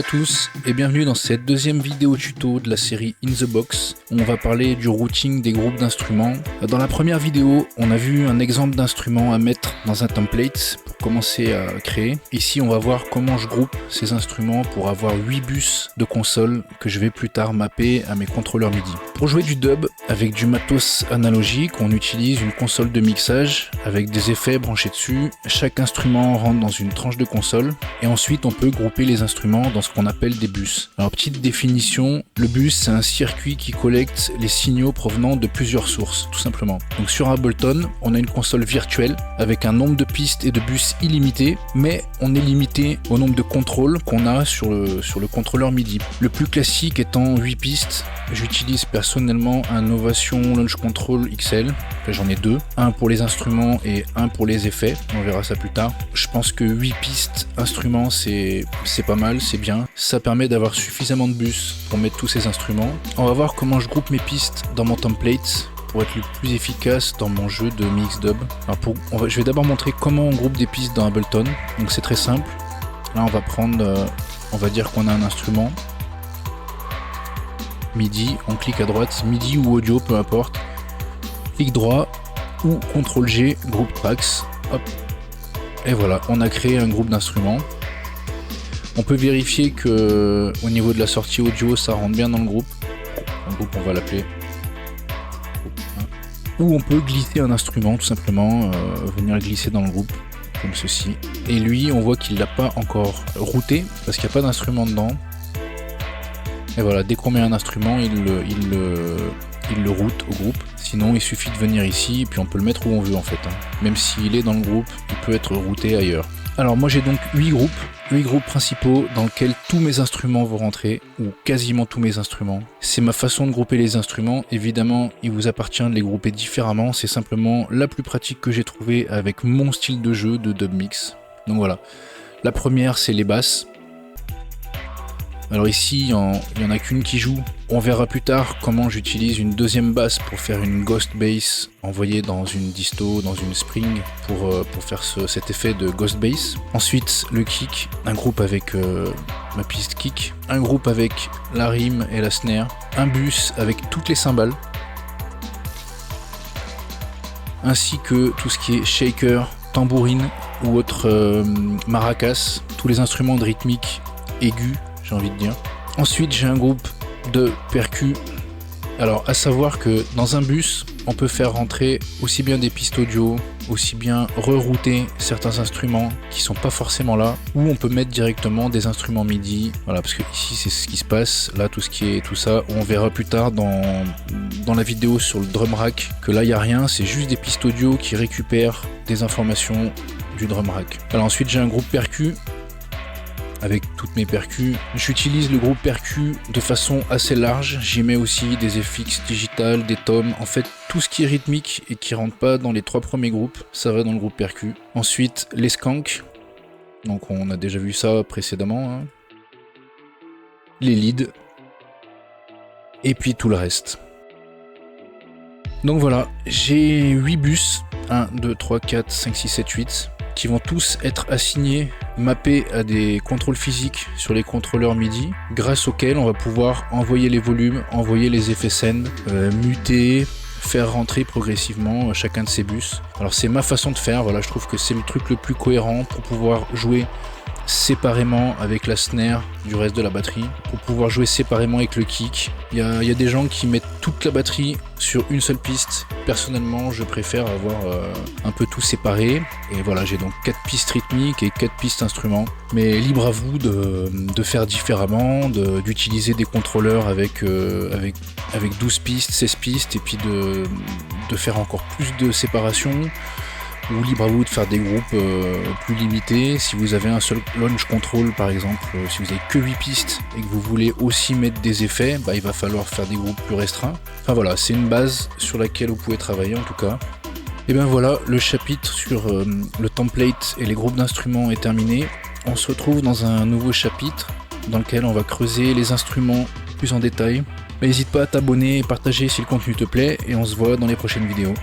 tous et bienvenue dans cette deuxième vidéo tuto de la série In The Box où on va parler du routing des groupes d'instruments. Dans la première vidéo, on a vu un exemple d'instrument à mettre dans un template pour commencer à créer. Ici, on va voir comment je groupe ces instruments pour avoir 8 bus de console que je vais plus tard mapper à mes contrôleurs MIDI. Pour jouer du dub avec du matos analogique, on utilise une console de mixage avec des effets branchés dessus. Chaque instrument rentre dans une tranche de console et ensuite on peut grouper les instruments dans ce qu'on appelle des bus. Alors petite définition, le bus c'est un circuit qui collecte les signaux provenant de plusieurs sources, tout simplement. Donc sur Ableton, on a une console virtuelle avec un nombre de pistes et de bus illimité, mais on est limité au nombre de contrôles qu'on a sur le contrôleur MIDI. Le plus classique étant 8 pistes, j'utilise personnellement un Ovation Launch Control XL, j'en ai deux, un pour les instruments et un pour les effets, on verra ça plus tard. Je pense que 8 pistes instruments c'est pas mal, c'est bien, ça permet d'avoir suffisamment de bus pour mettre tous ces instruments. On va voir comment je groupe mes pistes dans mon template pour être le plus efficace dans mon jeu de mix dub. Alors je vais d'abord montrer comment on groupe des pistes dans Ableton, donc c'est très simple. Là on va prendre, on va dire qu'on a un instrument MIDI, on clique à droite, MIDI ou audio, peu importe, clic droit ou CTRL G, groupe tracks, hop, et voilà, on a créé un groupe d'instruments. On peut vérifier que au niveau de la sortie audio, ça rentre bien dans le groupe. Un groupe, on va l'appeler. Ou on peut glisser un instrument, tout simplement, venir glisser dans le groupe, comme ceci. Et lui, on voit qu'il l'a pas encore routé, parce qu'il n'y a pas d'instrument dedans. Et voilà, dès qu'on met un instrument, il le route au groupe. Sinon, il suffit de venir ici, et puis on peut le mettre où on veut en fait. Même s'il est dans le groupe, il peut être routé ailleurs. Alors moi j'ai donc 8 groupes principaux dans lesquels tous mes instruments vont rentrer, ou quasiment tous mes instruments. C'est ma façon de grouper les instruments, évidemment il vous appartient de les grouper différemment, c'est simplement la plus pratique que j'ai trouvée avec mon style de jeu de dub mix. Donc voilà, la première c'est les basses. Alors ici, il n'y en a qu'une qui joue. On verra plus tard comment j'utilise une deuxième basse pour faire une ghost bass envoyée dans une disto, dans une spring pour faire cet effet de ghost bass. Ensuite, le kick, un groupe avec ma piste kick, un groupe avec la rime et la snare, un bus avec toutes les cymbales, ainsi que tout ce qui est shaker, tambourine ou autre maracas, tous les instruments de rythmique aigus, j'ai envie de dire. Ensuite j'ai un groupe de percus. Alors à savoir que dans un bus on peut faire rentrer aussi bien des pistes audio, aussi bien rerouter certains instruments qui sont pas forcément là, ou on peut mettre directement des instruments MIDI. Voilà, parce que ici c'est ce qui se passe, là tout ce qui est tout ça, on verra plus tard dans la vidéo sur le drum rack que là il n'y a rien, c'est juste des pistes audio qui récupèrent des informations du drum rack. Alors ensuite j'ai un groupe percus avec toutes mes percus. J'utilise le groupe percus de façon assez large, j'y mets aussi des FX digital, des toms, en fait tout ce qui est rythmique et qui rentre pas dans les 3 premiers groupes, ça va dans le groupe percus. Ensuite les skanks, donc on a déjà vu ça précédemment, hein. Les leads, et puis tout le reste. Donc voilà, j'ai 8 bus, 1, 2, 3, 4, 5, 6, 7, 8, qui vont tous être assignés, mappés à des contrôles physiques sur les contrôleurs MIDI, grâce auxquels on va pouvoir envoyer les volumes, envoyer les effets send, muter, faire rentrer progressivement chacun de ces bus. Alors c'est ma façon de faire, voilà, je trouve que c'est le truc le plus cohérent pour pouvoir jouer séparément avec la snare du reste de la batterie, pour pouvoir jouer séparément avec le kick. Il y a des gens qui mettent toute la batterie sur une seule piste. Personnellement, je préfère avoir un peu tout séparé. Et voilà, j'ai donc 4 pistes rythmiques et 4 pistes instruments. Mais libre à vous de faire différemment, d'utiliser des contrôleurs avec 12 pistes, 16 pistes, et puis de faire encore plus de séparation. Ou libre à vous de faire des groupes plus limités. Si vous avez un seul launch control par exemple, si vous avez que 8 pistes et que vous voulez aussi mettre des effets, il va falloir faire des groupes plus restreints. Enfin voilà, c'est une base sur laquelle vous pouvez travailler en tout cas. Et bien voilà, le chapitre sur le template et les groupes d'instruments est terminé. On se retrouve dans un nouveau chapitre dans lequel on va creuser les instruments plus en détail. N'hésite pas à t'abonner et partager si le contenu te plaît, et on se voit dans les prochaines vidéos.